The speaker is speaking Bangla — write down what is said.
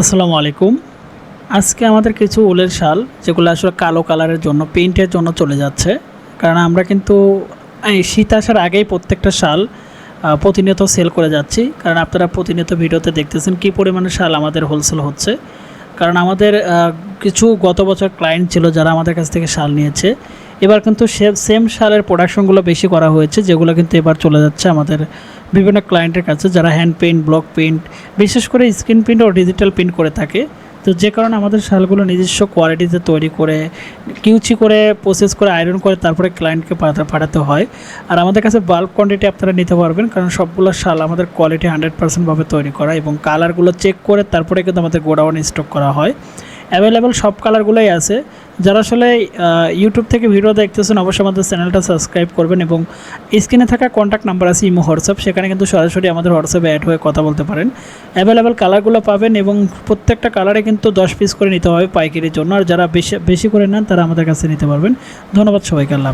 আসসালামু আলাইকুম। আজকে আমাদের কিছু উলের শাল যেগুলো আসলে কালো কালারের জন্য পেইন্টের জন্য চলে যাচ্ছে। কারণ আমরা কিন্তু এই শীত আসার আগেই প্রত্যেকটা শাল প্রতিনিয়ত সেল করে যাচ্ছি। কারণ আপনারা প্রতিনিয়ত ভিডিওতে দেখতেছেন কী পরিমাণে শাল আমাদের হোলসেল হচ্ছে। কারণ আমাদের কিছু গত বছর ক্লায়েন্ট ছিল যারা আমাদের কাছ থেকে শাল নিয়েছে। এবার কিন্তু সেম শালের প্রোডাকশনগুলো বেশি করা হয়েছে, যেগুলো কিন্তু এবার চলে যাচ্ছে আমাদের বিভিন্ন ক্লায়েন্টের কাছে যারা হ্যান্ড পেইন্ট, ব্লক পেইন্ট, বিশেষ করে স্ক্রিন প্রিন্ট ও ডিজিটাল প্রিন্ট করে থাকে। তো যে কারণে আমাদের শালগুলো নিজস্ব কোয়ালিটিতে তৈরি করে কিউচি করে প্রসেস করে আয়রন করে তারপরে ক্লায়েন্টকে পাঠাতে হয়। আর আমাদের কাছে বাল্ক কোয়ান্টিটি আপনারা নিতে পারবেন, কারণ সবগুলো শাল আমাদের কোয়ালিটি 100% ভাবে তৈরি করা এবং কালারগুলো চেক করে তারপরে কিন্তু আমাদের গোডাউনে স্টক করা হয়। অ্যাভেলেবেল সব কালারগুলোই আছে। যারা আসলে ইউটিউব থেকে ভিডিও দেখতেছেন অবশ্যই আমাদের চ্যানেলটা সাবস্ক্রাইব করবেন এবং স্ক্রিনে থাকা কন্ট্যাক্ট নাম্বার আছে ইমো, হোয়াটসঅ্যাপ, সেখানে কিন্তু সরাসরি আমাদের হোয়াটসঅ্যাপে অ্যাড হয়ে কথা বলতে পারেন। অ্যাভেলেবেল কালারগুলো পাবেন এবং প্রত্যেকটা কালারে কিন্তু 10 পিস করে নিতে হবে পাইকারির জন্য। আর যারা বেশি করে নেন তারা আমাদের কাছে নিতে পারবেন। ধন্যবাদ সবাইকে। আল্লাহ।